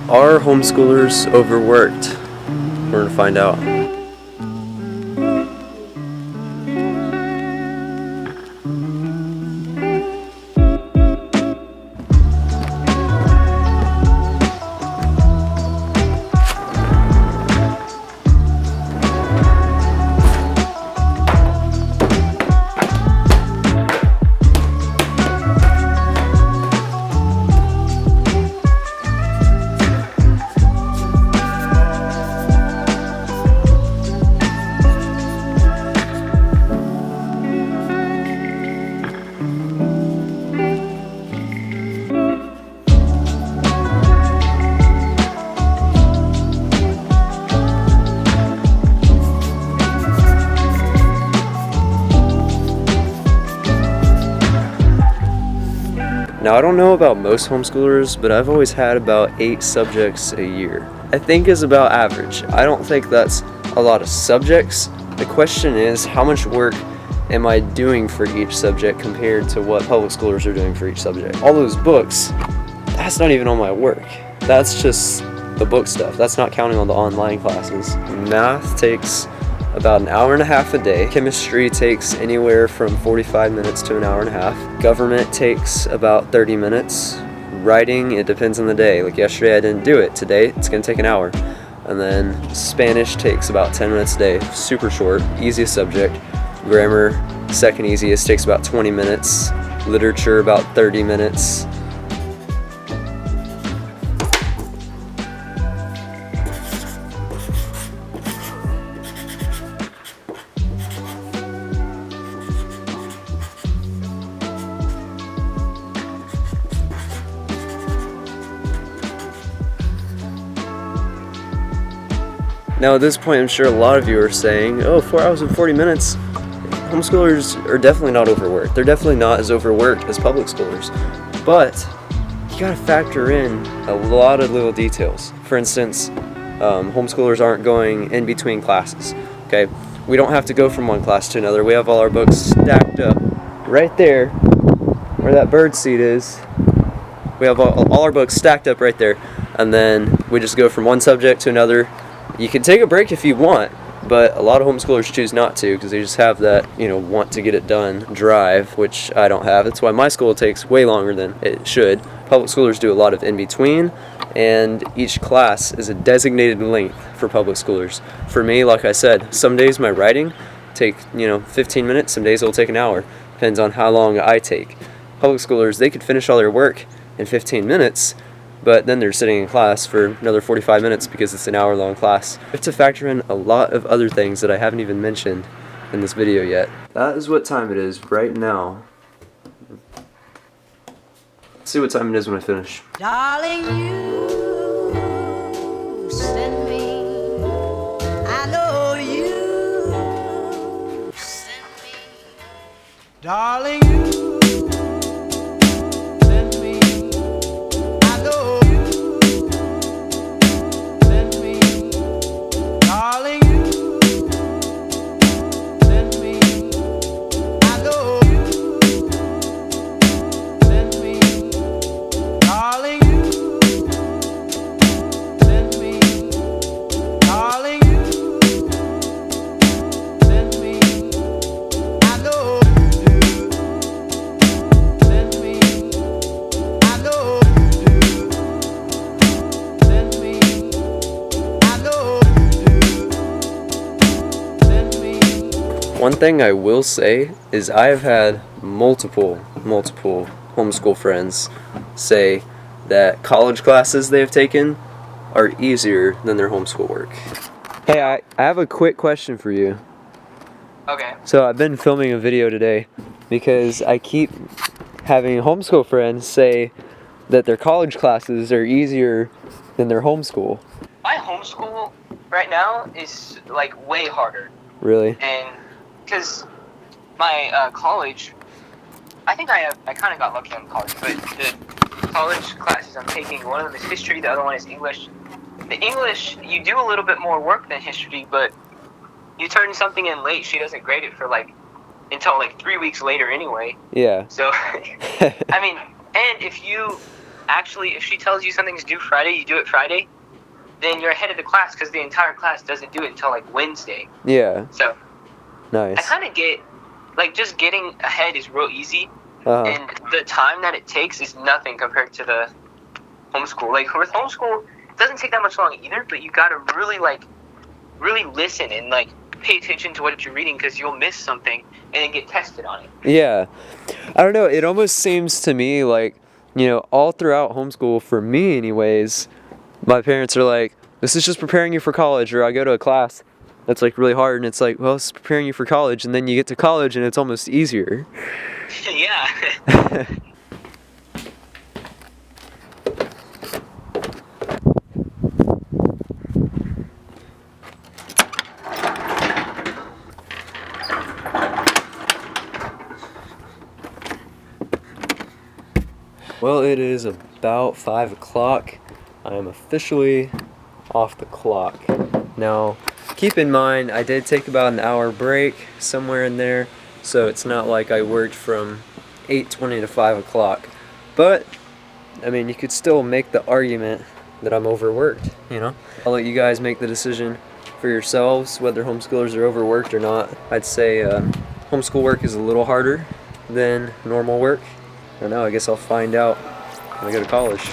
Are homeschoolers overworked? We're going to find out. Now, I don't know about most homeschoolers, but I've always had about 8 subjects a year. I think is about average. I don't think that's a lot of subjects. The question is, how much work am I doing for each subject compared to what public schoolers are doing for each subject? All those books, that's not even all my work. That's just the book stuff. That's not counting on the online classes. Math takes about an hour and a half a day. Chemistry takes anywhere from 45 minutes to an hour and a half. Government takes about 30 minutes. Writing, it depends on the day. Like yesterday I didn't do it. Today it's gonna take an hour. And then Spanish takes about 10 minutes a day. Super short, easiest subject. Grammar, second easiest, takes about 20 minutes. Literature, about 30 minutes. Now at this point I'm sure a lot of you are saying, oh, 4 hours and 40 minutes. Homeschoolers are definitely not overworked. They're definitely not as overworked as public schoolers. But you gotta factor in a lot of little details. For instance, homeschoolers aren't going in between classes, okay? We don't have to go from one class to another. We have all our books stacked up right there where that bird seat is. We have all our books stacked up right there, and then we just go from one subject to another. You can take a break if you want, but a lot of homeschoolers choose not to because they just have that, want to get it done drive, which I don't have. That's why my school takes way longer than it should. Public schoolers do a lot of in-between, and each class is a designated length for public schoolers. For me, like I said, some days my writing take, 15 minutes, some days it'll take an hour. Depends on how long I take. Public schoolers, they could finish all their work in 15 minutes, but then they're sitting in class for another 45 minutes because it's an hour-long class. I have to factor in a lot of other things that I haven't even mentioned in this video yet. That is what time it is right now. Let's see what time it is when I finish. Darling, you send me, I know you send me. Darling, you send me, I know you send me. Darling, you send me, I know you send me. Darling, you send me. Darling, you send me. I know you do. Send me. I know you do. Send me. I know you do. Send me. One thing I will say is I've had multiple homeschool friends say that college classes they've taken are easier than their homeschool work. Hey, I have a quick question for you. Okay. So I've been filming a video today because I keep having homeschool friends say that their college classes are easier than their homeschool. My homeschool right now is like way harder, Really? and because my college, I think I kind of got lucky on college, but the college classes I'm taking, one of them is history, the other one is English. The English, you do a little bit more work than history, but you turn something in late, she doesn't grade it for until 3 weeks later anyway. Yeah. So, I mean, and if you actually, if she tells you something's due Friday, you do it Friday, then you're ahead of the class because the entire class doesn't do it until like Wednesday. Yeah. So I Nice. kind of get, like, just getting ahead is real easy, Uh-huh. and the time that it takes is nothing compared to the homeschool. Like, with homeschool, it doesn't take that much long either, but you gotta really, like, really listen and, like, pay attention to what you're reading because you'll miss something and then get tested on it. Yeah. I don't know. It almost seems to me like, all throughout homeschool, for me anyways, my parents are like, this is just preparing you for college, or I go to a class that's like really hard and it's like, well, it's preparing you for college, and then you get to college and it's almost easier. Yeah. Well, it is about 5 o'clock. I am officially off the clock. Now, keep in mind, I did take about an hour break somewhere in there, so it's not like I worked from 8:20 to 5 o'clock. But, I mean, you could still make the argument that I'm overworked, I'll let you guys make the decision for yourselves whether homeschoolers are overworked or not. I'd say homeschool work is a little harder than normal work. I don't know, I guess I'll find out when I go to college.